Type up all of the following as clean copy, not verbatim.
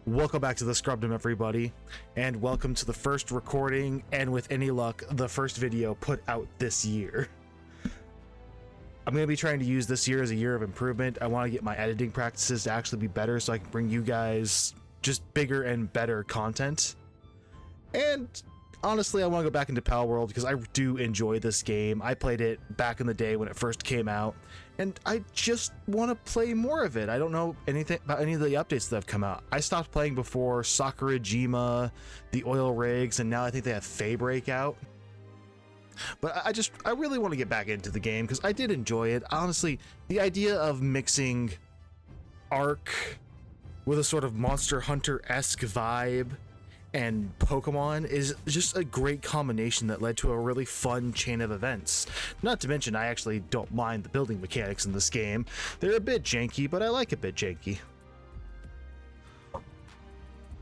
Welcome back to the Scrubdom, everybody, and welcome to the first recording, and with any luck, the first video put out this year. I'm going to be trying to use this year as a year of improvement. I want to get my editing practices to actually be better so I can bring you guys just bigger and better content. And honestly, I want to go back into Palworld because I do enjoy this game. I played it back in the day when it first came out, and I just want to play more of it. I don't know anything about any of the updates that have come out. I stopped playing before Sakurajima, the oil rigs, and now I think they have Fae Breakout. But I really want to get back into the game because I did enjoy it. Honestly, the idea of mixing Ark with a sort of Monster Hunter-esque vibe and Pokemon is just a great combination that led to a really fun chain of events. Not to mention, I actually don't mind the building mechanics in this game. They're a bit janky, but I like a bit janky.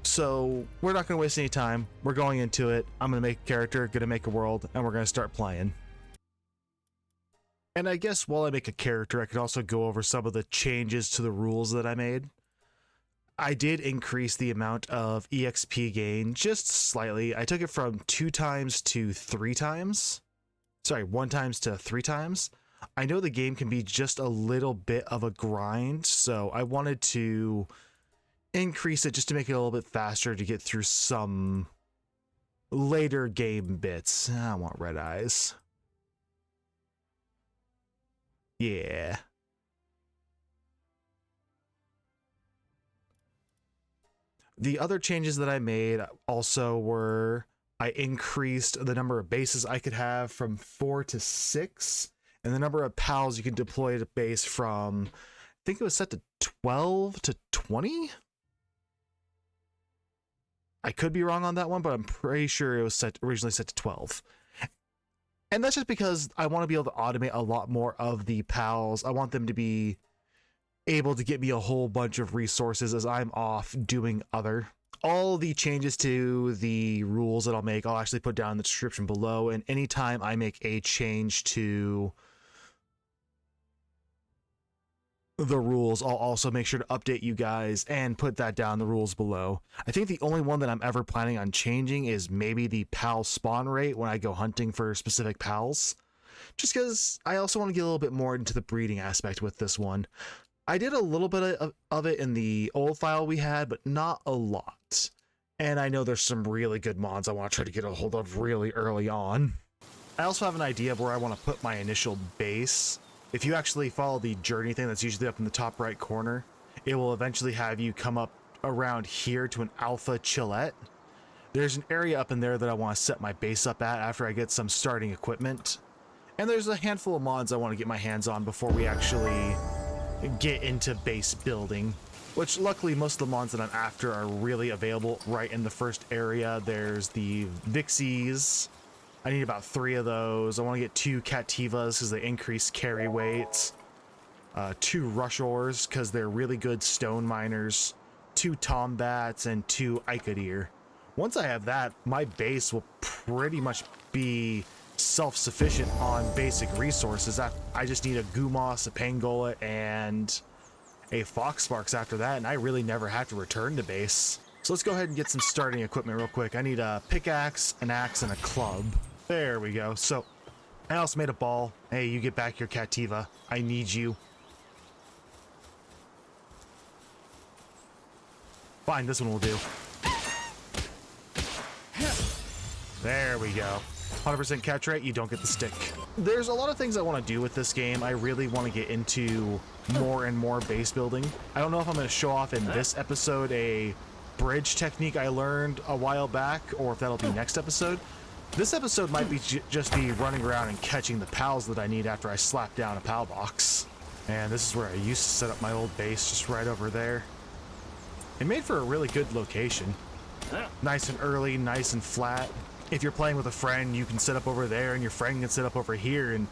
So we're not going to waste any time. We're going into it. I'm going to make a character, going to make a world, and we're going to start playing. And I guess while I make a character, I could also go over some of the changes to the rules that I made. I did increase the amount of EXP gain just slightly. I took it from 2 times to 3 times. Sorry, 1 times to 3 times. I know the game can be just a little bit of a grind, so I wanted to increase it just to make it a little bit faster to get through some later game bits. I want red eyes. Yeah. The other changes that I made also were I increased the number of bases I could have from 4 to 6, and the number of pals you can deploy to base from, I think it was set to 12 to 20? I could be wrong on that one, but I'm pretty sure it was originally set to 12. And that's just because I want to be able to automate a lot more of the pals. I want them to be able to get me a whole bunch of resources as I'm off doing other. All the changes to the rules that I'll make, I'll actually put down in the description below, and anytime I make a change to the rules, I'll also make sure to update you guys and put that down in the rules below. I think the only one that I'm ever planning on changing is maybe the pal spawn rate when I go hunting for specific pals, just because I also want to get a little bit more into the breeding aspect with this one. I did a little bit of it in the old file we had, but not a lot. And I know there's some really good mods I want to try to get a hold of really early on. I also have an idea of where I want to put my initial base. If you actually follow the journey thing that's usually up in the top right corner, it will eventually have you come up around here to an alpha chillette. There's an area up in there that I want to set my base up at after I get some starting equipment. And there's a handful of mods I want to get my hands on before we actually get into base building, which luckily most of the mods that I'm after are really available right in the first area. There's the Vixies. I need about 3 of those. I want to get 2 Cativas because they increase carry weights, 2 Rushors because they're really good stone miners, 2 Tombats, and 2 Ikadir. Once I have that, my base will pretty much be self-sufficient on basic resources. I just need a Gumoss, a Pangola, and a Foxsparks after that, and I really never have to return to base. So let's go ahead and get some starting equipment real quick. I need a pickaxe, an axe, and a club. There we go. So I also made a ball. Hey, you get back here, Cativa. I need you. Fine, this one will do. There we go. 100% catch rate, you don't get the stick. There's a lot of things I want to do with this game. I really want to get into more and more base building. I don't know if I'm going to show off in this episode a bridge technique I learned a while back, or if that'll be next episode. This episode might be just be running around and catching the pals that I need after I slap down a pal box. And this is where I used to set up my old base, just right over there. It made for a really good location. Nice and early, nice and flat. If you're playing with a friend, you can set up over there and your friend can set up over here, and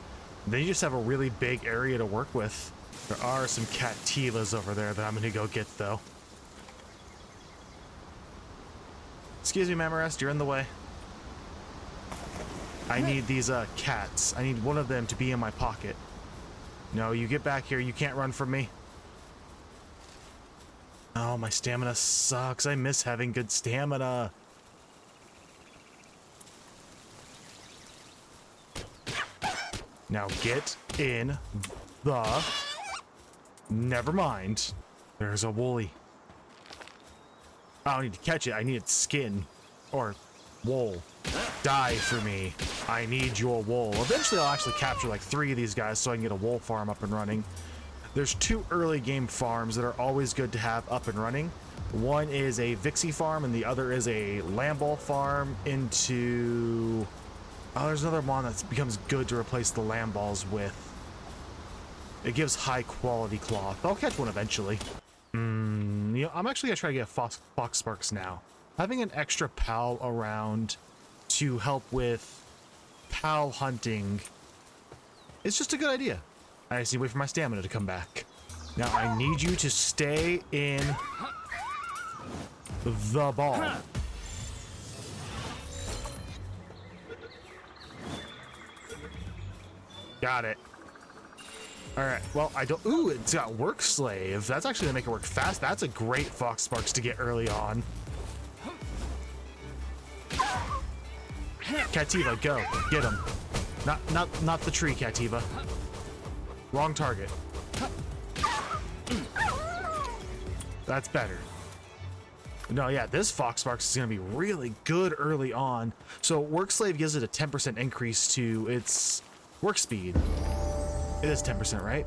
then you just have a really big area to work with. There are some Cativas over there that I'm going to go get, though. Excuse me, Mamarest, you're in the way. I need these cats. I need one of them to be in my pocket. No, you get back here. You can't run from me. Oh, my stamina sucks. I miss having good stamina. Now get in the... Never mind. There's a woolly. I don't need to catch it. I need its skin. Or wool. Die for me. I need your wool. Eventually I'll actually capture like 3 of these guys so I can get a wool farm up and running. There's 2 early game farms that are always good to have up and running. One is a Vixie farm and the other is a Lamball farm into... Oh, there's another one that becomes good to replace the Lamballs with. It gives high quality cloth. I'll catch one eventually. You know, I'm actually gonna try to get Fox Sparks now. Having an extra pal around to help with pal hunting is just a good idea. I just need to wait for my stamina to come back. Now I need you to stay in the ball. Got it. All right, well, I don't... Ooh, it's got work slave. That's actually gonna make it work fast. That's a great Fox Sparks to get early on. Cativa, go. Get him. Not the tree, Cativa. Wrong target. That's better. No, yeah, this Fox Sparks is gonna be really good early on. So work slave gives it a 10% increase to its work speed. It is 10%, right?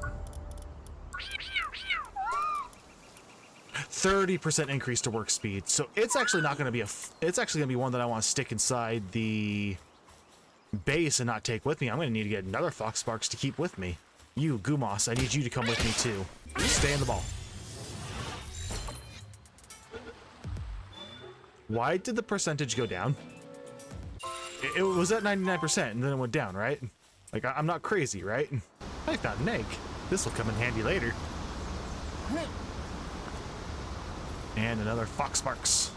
30% increase to work speed. So it's actually not going to be it's actually going to be one that I want to stick inside the base and not take with me. I'm going to need to get another Fox Sparks to keep with me. You, Gumos, I need you to come with me too. Stay in the ball. Why did the percentage go down? It was at 99% and then it went down, right? Like, I'm not crazy, right? I found an egg. This will come in handy later. And another Fox Sparks.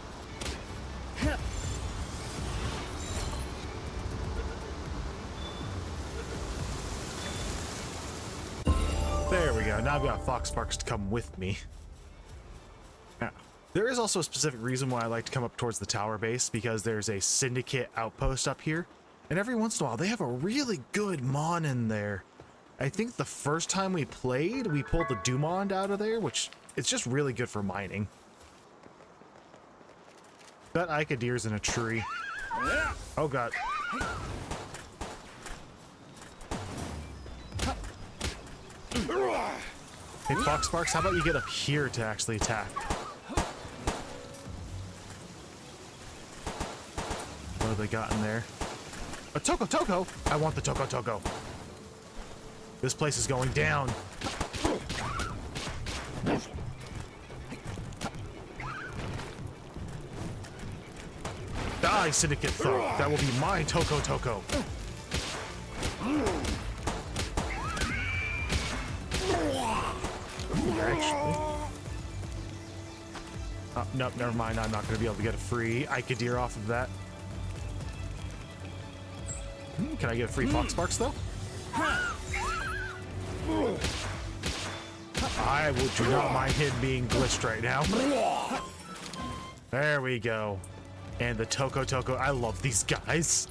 There we go. Now I've got Fox Sparks to come with me. Now, there is also a specific reason why I like to come up towards the tower base, because there's a Syndicate outpost up here. And every once in a while, they have a really good Mon in there. I think the first time we played, we pulled the Dumond out of there, which it's just really good for mining. That Icadeer's in a tree. Oh god. Hey, Fox Sparks, how about you get up here to actually attack? What have they got in there? A Toko Toko! I want the Toko Toko. This place is going down. Die, Syndicate Thug. That will be my Toko Toko. Actually. Oh, nope, never mind. I'm not going to be able to get a free Icadeer off of that. Can I get a free Fox Sparks, though? I do not mind him being glitched right now. There we go. And the Toko Toko. I love these guys.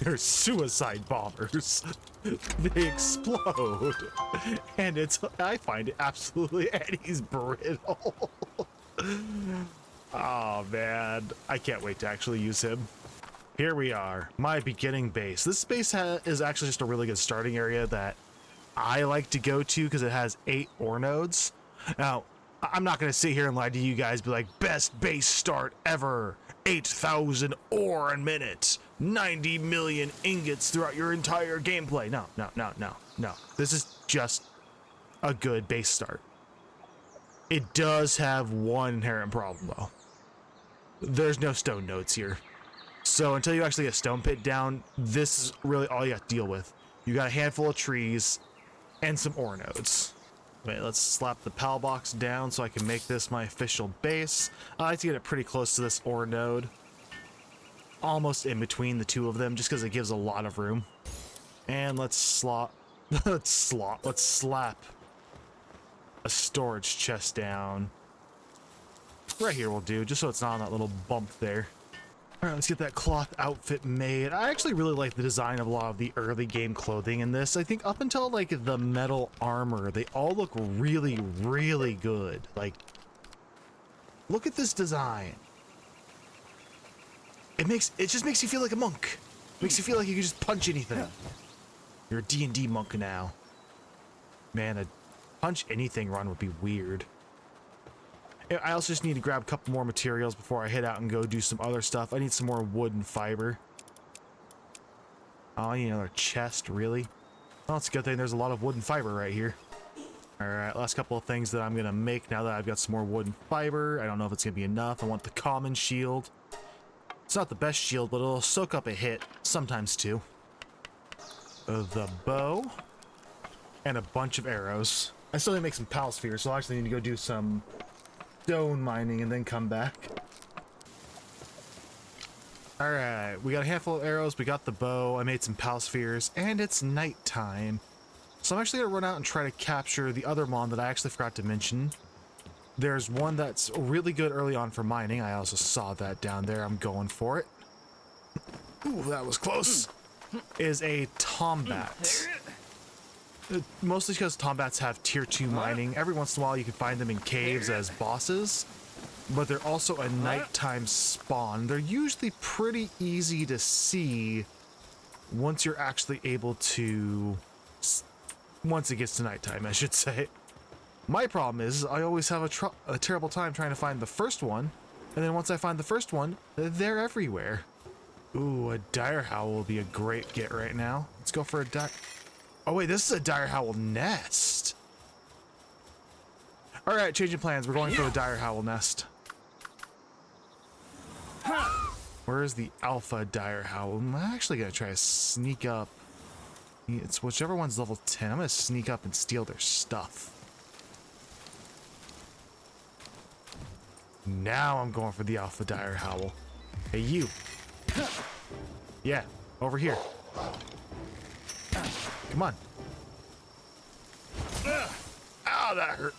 They're suicide bombers. They explode. And I find it absolutely, and he's brittle. Oh man, I can't wait to actually use him. Here we are, my beginning base. This base is actually just a really good starting area that I like to go to because it has 8 ore nodes. Now, I'm not going to sit here and lie to you guys, be like, best base start ever. 8,000 ore a minute. 90 million ingots throughout your entire gameplay. No. This is just a good base start. It does have one inherent problem, though. There's no stone nodes here. So until you actually get a stone pit down, this is really all you have to deal with. You got a handful of trees and some ore nodes. Wait, let's slap the PAL box down so I can make this my official base. I like to get it pretty close to this ore node. Almost in between the two of them, just because it gives a lot of room. And let's slap a storage chest down. Right here will do, just so it's not on that little bump there. All right, let's get that cloth outfit made. I actually really like the design of a lot of the early game clothing in this. I think up until like the metal armor, they all look really, really good. Like, look at this design. It just makes you feel like a monk. Makes you feel like you can just punch anything. You're a D&D monk now. Man, a punch anything run would be weird. I also just need to grab a couple more materials before I head out and go do some other stuff. I need some more wood and fiber. Oh, I need another chest, really? Well, it's a good thing there's a lot of wood and fiber right here. Alright, last couple of things that I'm going to make now that I've got some more wood and fiber. I don't know if it's going to be enough. I want the common shield. It's not the best shield, but it'll soak up a hit. Sometimes, too. The bow. And a bunch of arrows. I still need to make some pal spheres, so I actually need to go do some stone mining and then come back. All right, we got a handful of arrows, we got the bow, I made some pal spheres, and it's nighttime. So I'm actually gonna run out and try to capture the other mon that I actually forgot to mention. There's one that's really good early on for mining. I also saw that down there. I'm going for it. Ooh, that was close. Is a tombat. Mostly because tombats have tier 2 mining. Every once in a while you can find them in caves as bosses, but they're also a nighttime spawn. They're usually pretty easy to see once you're actually able to, once it gets to nighttime, I should say. My problem is I always have a terrible time trying to find the first one, and then once I find the first one, they're everywhere. Ooh, a dire howl will be a great get right now. Let's go for a dire... Oh wait, this is a dire howl nest. All right, changing plans. We're going for the dire howl nest. Where is the alpha dire howl? I'm actually gonna try to sneak up. It's whichever one's level 10. I'm gonna sneak up and steal their stuff. Now I'm going for the alpha dire howl. Hey, you. Yeah, over here. Come on. Ow, that hurt.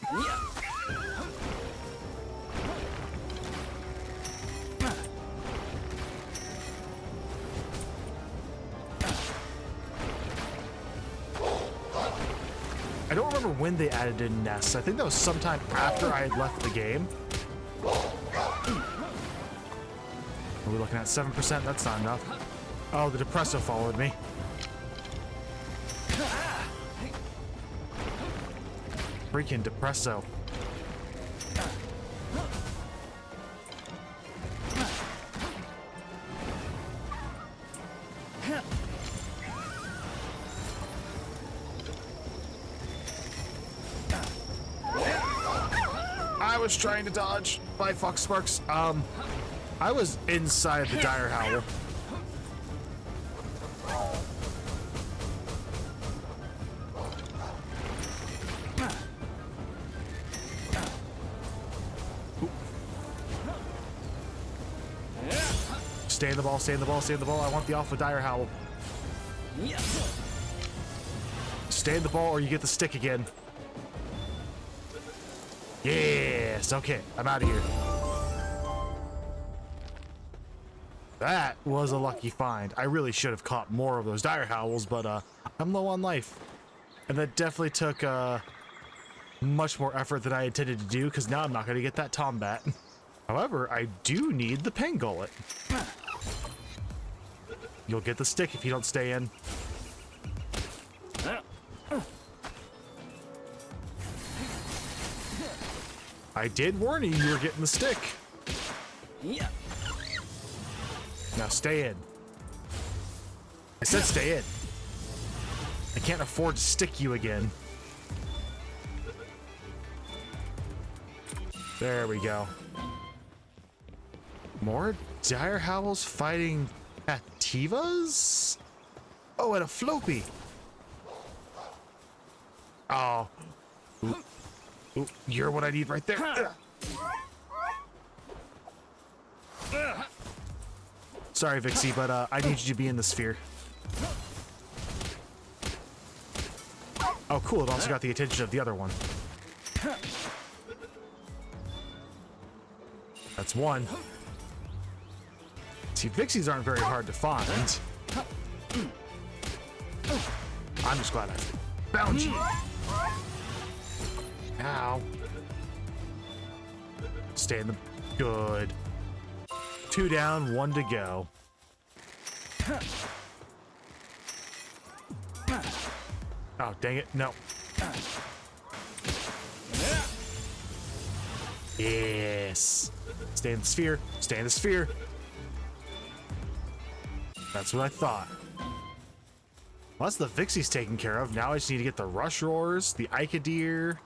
I don't remember when they added in nests. I think that was sometime after I had left the game. Are we looking at 7%? That's not enough. Oh, the depresso followed me. Freaking depresso. I was trying to dodge by Fox Sparks. I was inside the dire howl. Stay in the ball, stay in the ball, stay in the ball. I want the alpha dire howl. Stay in the ball or you get the stick again. Yes, okay, I'm out of here. That was a lucky find. I really should have caught more of those dire howls, but I'm low on life. And that definitely took much more effort than I intended to do, because now I'm not going to get that tombat. However, I do need the pangolin. You'll get the stick if you don't stay in. I did warn you were getting the stick. Now stay in. I said stay in. I can't afford to stick you again. There we go. More dire howls fighting Cativas? Oh, and a Floppy. Oh. Ooh. Ooh, you're what I need right there. Sorry, Vixie, but I need you to be in the sphere. Oh, cool. It also got the attention of the other one. That's one. See, Vixies aren't very hard to find. I'm just glad I found you. Ow. Stay in the... Good. 2 down, 1 to go. Oh, dang it. No. Yes. Stay in the sphere. Stay in the sphere. That's what I thought. Well, that's the Vixies taken care of. Now I just need to get the Rush Roars, the Ikadir.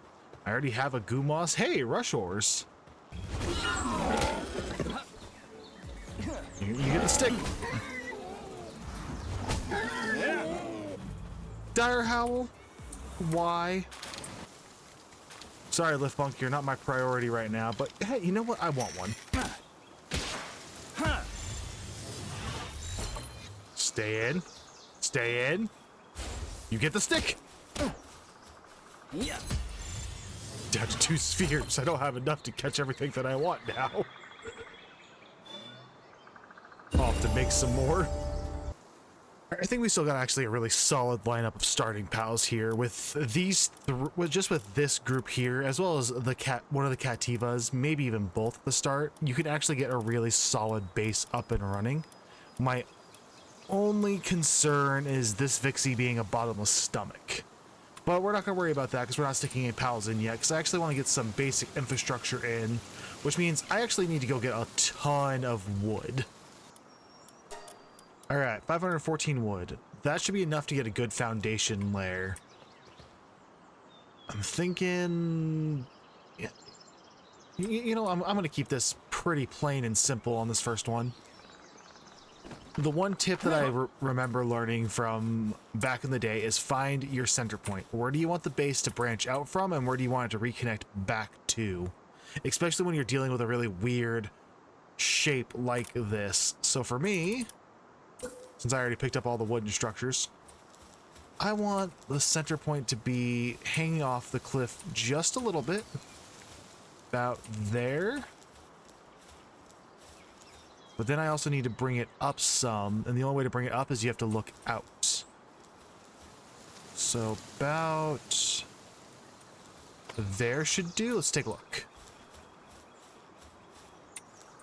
I already have a Gumos. Hey, Rush Roars. You get the stick. Dire Howl? Why? Sorry, Lift Monk, you're not my priority right now, but hey, you know what? I want one. Stay in. Stay in. You get the stick. Down to 2 spheres. I don't have enough to catch everything that I want now. I'll have to make some more. I think we still got actually a really solid lineup of starting pals here with these, just with this group here, as well as the one of the Cativas, maybe even both at the start. You can actually get a really solid base up and running. My only concern is this Vixie being a bottomless stomach. But we're not going to worry about that because we're not sticking any pals in yet, because I actually want to get some basic infrastructure in, which means I actually need to go get a ton of wood. All right, 514 wood. That should be enough to get a good foundation layer. I'm thinking... Yeah. You know, I'm going to keep this pretty plain and simple on this first one. The one tip that I remember learning from back in the day is find your center point. Where do you want the base to branch out from, and where do you want it to reconnect back to? Especially when you're dealing with a really weird shape like this. So for me... Since I already picked up all the wooden structures, I want the center point to be hanging off the cliff just a little bit. About there. But then I also need to bring it up some, and the only way to bring it up is you have to look out. So about there should do. Let's take a look.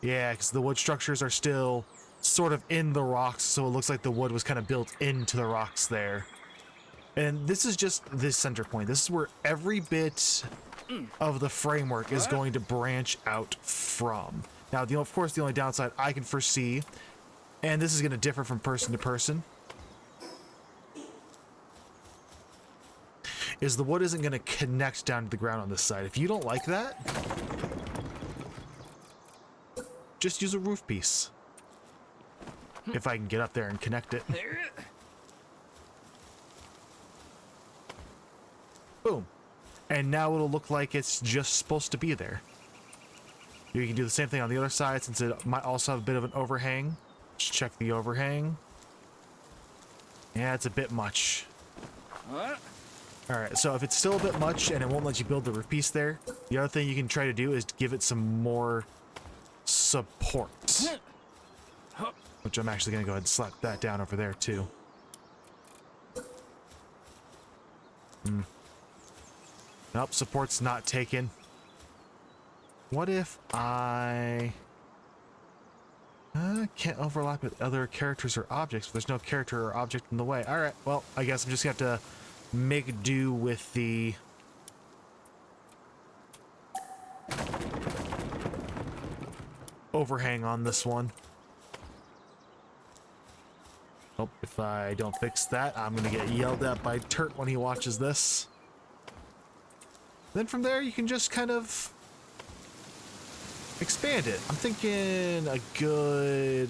Yeah, because the wood structures are still sort of in the rocks, so it looks like the wood was kind of built into the rocks there. And this is just this center point. This is where every bit of the framework is going to branch out from. Now, of course, the only downside I can foresee, and this is going to differ from person to person, is the wood isn't going to connect down to the ground on this side. If you don't like that, just use a roof piece. If I can get up there and connect it. Boom. And now it'll look like it's just supposed to be there. You can do the same thing on the other side, since it might also have a bit of an overhang. Just check the overhang. Yeah, it's a bit much. Alright, so if it's still a bit much and it won't let you build the roof piece there, the other thing you can try to do is give it some more support. Which I'm actually going to go ahead and slap that down over there, too. Nope, support's not taken. What if I... can't overlap with other characters or objects, but there's no character or object in the way. Alright, well, I guess I'm just going to have to make do with the... overhang on this one. Oh, if I don't fix that, I'm going to get yelled at by Turt when he watches this. Then from there, you can just kind of expand it. I'm thinking a good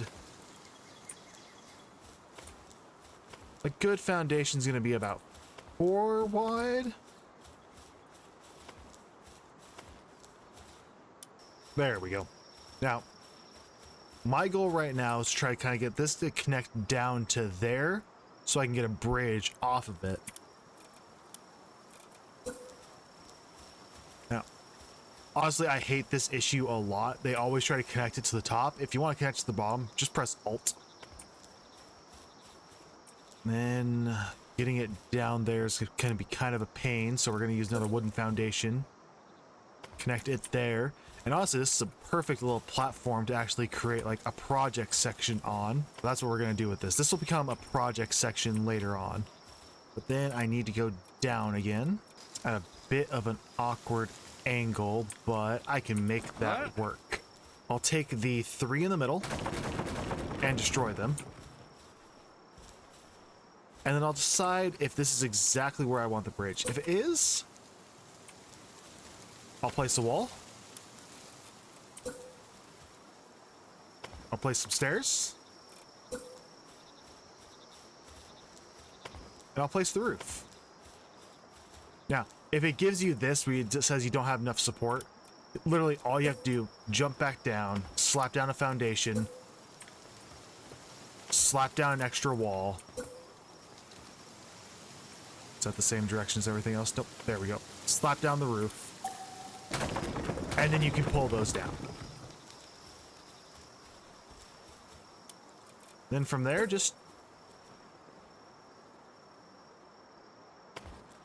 foundation is going to be about 4 wide. There we go. Now, my goal right now is to try to kind of get this to connect down to there so I can get a bridge off of it. Now, Honestly, I hate this issue a lot. They always try to connect it to the top. If you want to connect to the bottom, just press Alt. Then getting it down there is going to be kind of a pain, so we're going to use another wooden foundation. Connect it there. And honestly, this is a perfect little platform to actually create like a project section on. That's what we're going to do with this. This will become a project section later on. But then I need to go down again at a bit of an awkward angle, but I can make that work. I'll take the 3 in the middle and destroy them. And then I'll decide if this is exactly where I want the bridge. If it is, I'll place a wall. I'll place some stairs. And I'll place the roof. Now, if it gives you this where it says you don't have enough support, literally all you have to do, jump back down, slap down a foundation, slap down an extra wall. Is that the same direction as everything else? Nope. There we go. Slap down the roof. And then you can pull those down. Then from there, just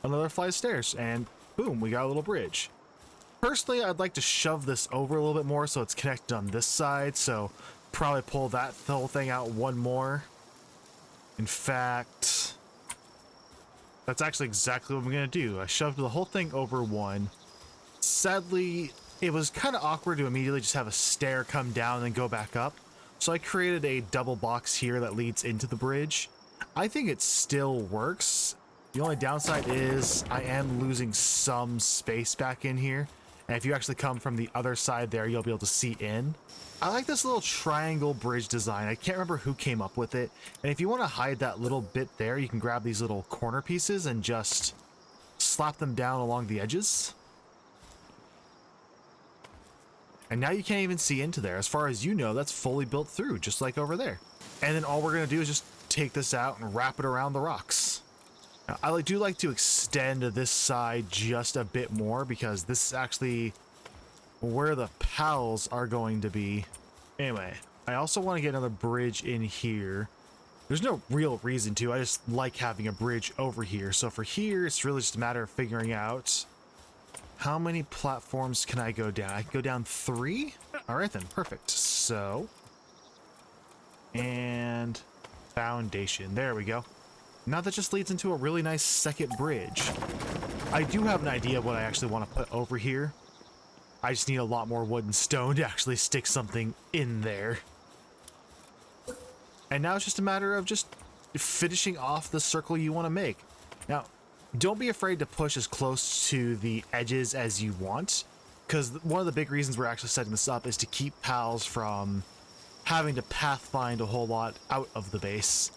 another flight of stairs, and boom, we got a little bridge. Personally, I'd like to shove this over a little bit more so it's connected on this side, so probably pull that whole thing out one more. In fact, that's actually exactly what I'm going to do. I shoved the whole thing over one. Sadly, it was kind of awkward to immediately just have a stair come down and then go back up. So I created a double box here that leads into the bridge. I think it still works. The only downside is I am losing some space back in here. And if you actually come from the other side there, you'll be able to see in. I like this little triangle bridge design. I can't remember who came up with it. And if you want to hide that little bit there, you can grab these little corner pieces and just slap them down along the edges. And now you can't even see into there. As far as you know, that's fully built through, just like over there. And then all we're going to do is just take this out and wrap it around the rocks. Now, I do like to extend this side just a bit more because this is actually where the pals are going to be. Anyway, I also want to get another bridge in here. There's no real reason to. I just like having a bridge over here. So for here, it's really just a matter of figuring out how many platforms can I go down? I can go down 3? All right then, perfect. So, and foundation. There we go. Now that just leads into a really nice second bridge. I do have an idea of what I actually want to put over here. I just need a lot more wood and stone to actually stick something in there. And now it's just a matter of just finishing off the circle you want to make. Now, don't be afraid to push as close to the edges as you want, because one of the big reasons we're actually setting this up is to keep pals from having to pathfind a whole lot out of the base.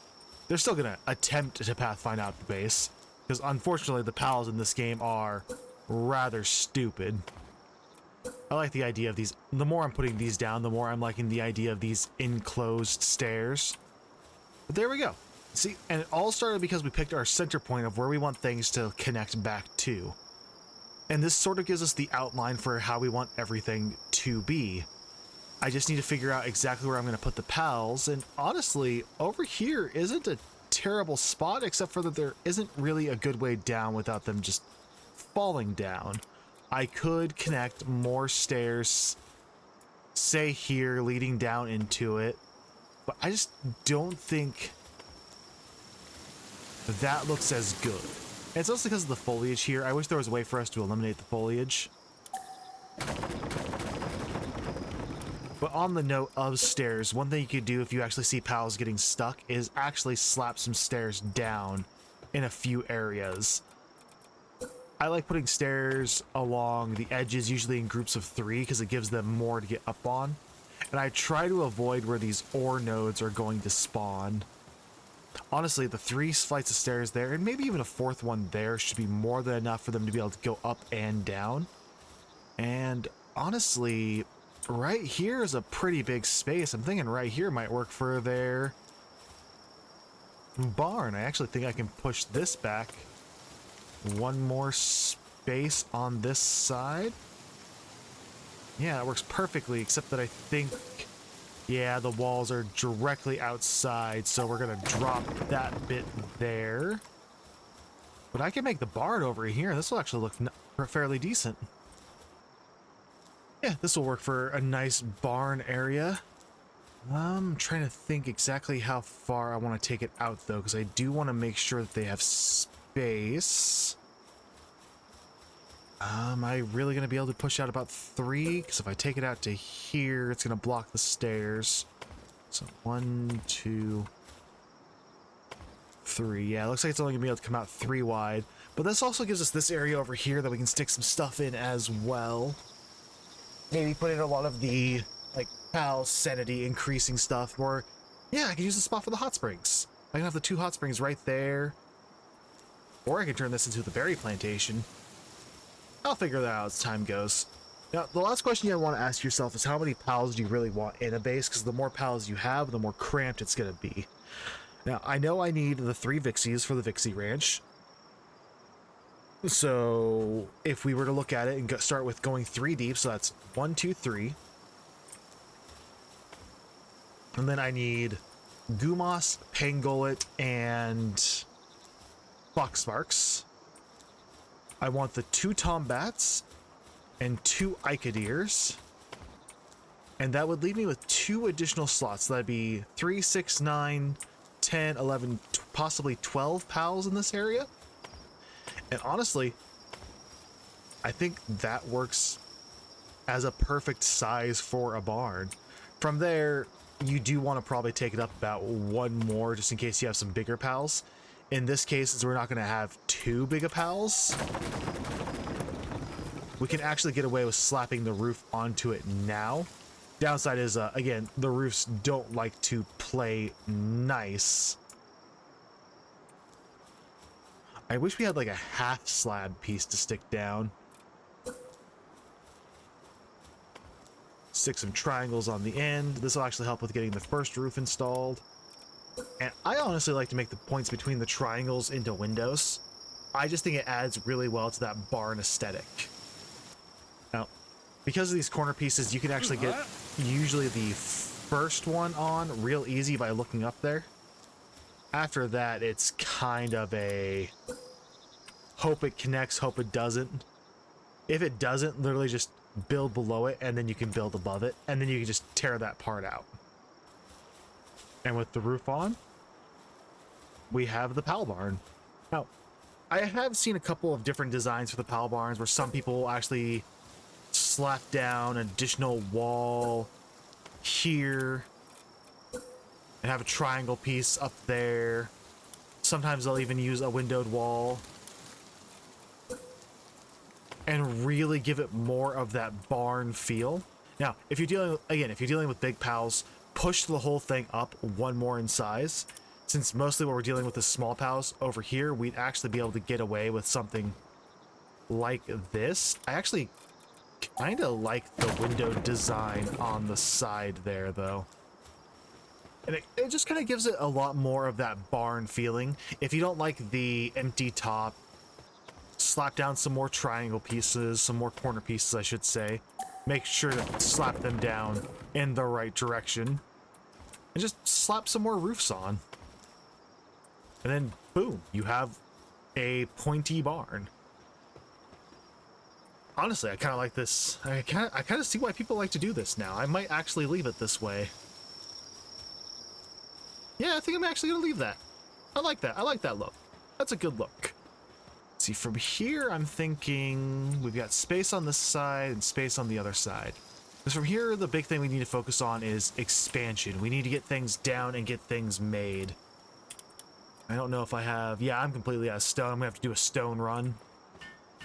They're still going to attempt to pathfind out the base, because unfortunately the pals in this game are rather stupid. I like the idea of these. The more I'm putting these down, the more I'm liking the idea of these enclosed stairs. But there we go. See, and it all started because we picked our center point of where we want things to connect back to. And this sort of gives us the outline for how we want everything to be. I just need to figure out exactly where I'm going to put the pals, and honestly, over here isn't a terrible spot, except for that there isn't really a good way down without them just falling down. I could connect more stairs, say here, leading down into it, but I just don't think that looks as good. And it's also because of the foliage here. I wish there was a way for us to eliminate the foliage. But on the note of stairs, one thing you could do if you actually see pals getting stuck is actually slap some stairs down in a few areas. I like putting stairs along the edges, usually in groups of 3, because it gives them more to get up on. And I try to avoid where these ore nodes are going to spawn. Honestly, the 3 flights of stairs there, and maybe even a 4th one there, should be more than enough for them to be able to go up and down. And honestly, right here is a pretty big space. I'm thinking right here might work for their barn. I actually think I can push this back one more space on this side. Yeah, that works perfectly, except that I think, yeah, the walls are directly outside, so we're gonna drop that bit there. But I can make the barn over here. This will actually look fairly decent. Yeah, this will work for a nice barn area. I'm trying to think exactly how far I want to take it out, though, because I do want to make sure that they have space. Am I really going to be able to push out about 3? Because if I take it out to here, it's going to block the stairs. So 1, 2, 3. Yeah, it looks like it's only going to be able to come out 3 wide. But this also gives us this area over here that we can stick some stuff in as well. Maybe put in a lot of the, like, PAL sanity increasing stuff. Or, yeah, I can use the spot for the hot springs. I can have the 2 hot springs right there. Or I can turn this into the berry plantation. I'll figure that out as time goes. Now, the last question you want to ask yourself is how many pals do you really want in a base? Because the more pals you have, the more cramped it's going to be. Now, I know I need the 3 Vixies for the Vixie Ranch. So, if we were to look at it and start with going 3 deep, so that's 1, 2, 3. And then I need Gumas, Pangolin, and Foxsparks. I want the 2 Tombats and 2 Icadiers. And that would leave me with 2 additional slots. So that'd be 3, 6, 9, 10, 11, possibly 12 pals in this area. And honestly, I think that works as a perfect size for a barn. From there, you do want to probably take it up about 1 more just in case you have some bigger pals. In this case, since we're not going to have 2 big pals, we can actually get away with slapping the roof onto it now. Downside is, again, the roofs don't like to play nice. I wish we had like a half slab piece to stick down. Stick some triangles on the end. This will actually help with getting the first roof installed. And I honestly like to make the points between the triangles into windows. I just think it adds really well to that barn aesthetic. Now, because of these corner pieces, you can actually get usually the first one on real easy by looking up there. After that, it's kind of a hope it connects, hope it doesn't. If it doesn't, literally just build below it, and then you can build above it, and then you can just tear that part out. And with the roof on, we have the PAL barn. Now, I have seen a couple of different designs for the PAL barns where some people will actually slap down an additional wall here and have a triangle piece up there. Sometimes they'll even use a windowed wall and really give it more of that barn feel. Now, if you're dealing with big pals, push the whole thing up 1 more in size. Since mostly what we're dealing with is small pals, over here we'd actually be able to get away with something like this. I actually kind of like the window design on the side there, though. And it just kind of gives it a lot more of that barn feeling. If you don't like the empty top, slap down some more triangle pieces, some more corner pieces, I should say. Make sure to slap them down in the right direction. And just slap some more roofs on. And then, boom, you have a pointy barn. Honestly, I kind of like this. I kind of see why people like to do this now. I might actually leave it this way. Yeah, I think I'm actually going to leave that. I like that. I like that look. That's a good look. See, from here, I'm thinking we've got space on this side and space on the other side. Because from here, the big thing we need to focus on is expansion. We need to get things down and get things made. I don't know if I have... Yeah, I'm completely out of stone. I'm going to have to do a stone run.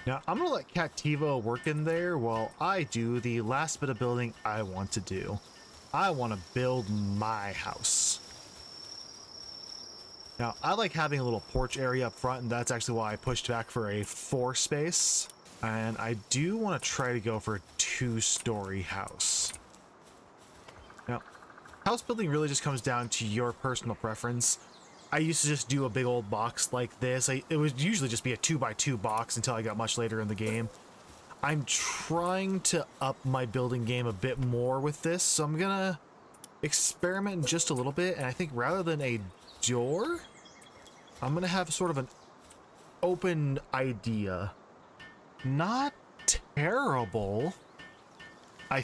Now, I'm going to let Cactivo work in there while I do the last bit of building I want to do. I want to build my house. Now, I like having a little porch area up front, and that's actually why I pushed back for a 4 space. And I do want to try to go for a 2-story house. Now, house building really just comes down to your personal preference. I used to just do a big old box like this. It would usually just be a 2x2 box until I got much later in the game. I'm trying to up my building game a bit more with this, so I'm gonna experiment just a little bit, and I think rather than a door, I'm gonna have sort of an open idea. Not terrible. I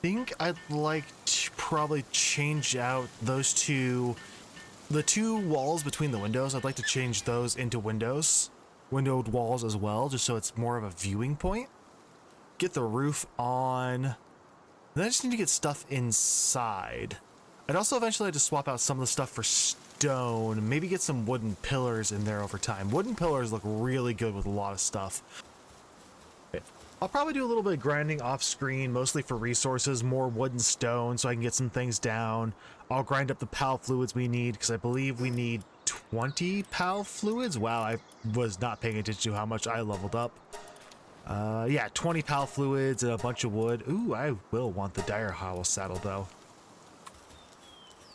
think I'd like to probably change out the two walls between the windows. I'd like to change those into windowed walls as well, just so it's more of a viewing point. Get the roof on. Then I just need to get stuff inside. I'd also eventually like to swap out some of the stuff for stone, maybe get some wooden pillars in there over time. Wooden pillars look really good with a lot of stuff. I'll probably do a little bit of grinding off screen, mostly for resources, more wood and stone so I can get some things down. I'll grind up the PAL fluids we need, because I believe we need 20 PAL fluids. Wow, I was not paying attention to how much I leveled up. Yeah, 20 PAL fluids and a bunch of wood. Ooh, I will want the dire howl saddle though.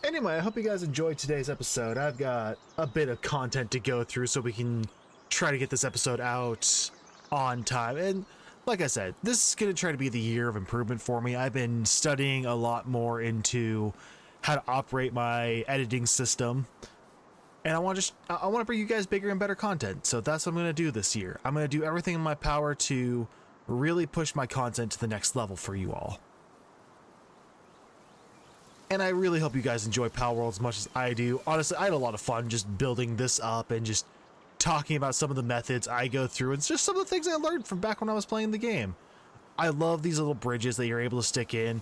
Anyway, I hope you guys enjoyed today's episode. I've got a bit of content to go through so we can try to get this episode out on time. And like I said, this is going to try to be the year of improvement for me. I've been studying a lot more into how to operate my editing system. And I want to bring you guys bigger and better content. So that's what I'm going to do this year. I'm going to do everything in my power to really push my content to the next level for you all. And I really hope you guys enjoy Palworld as much as I do. Honestly, I had a lot of fun just building this up and just talking about some of the methods I go through. It's just some of the things I learned from back when I was playing the game. I love these little bridges that you're able to stick in.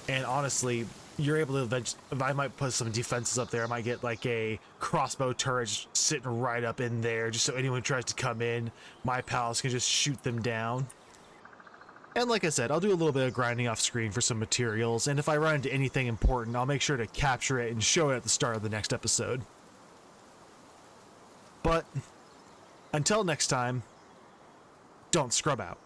And honestly, you're able to eventually, if I might put some defenses up there, I might get like a crossbow turret sitting right up in there, just so anyone who tries to come in, my pals can just shoot them down. And like I said, I'll do a little bit of grinding off screen for some materials, and if I run into anything important, I'll make sure to capture it and show it at the start of the next episode. But until next time, don't scrub out.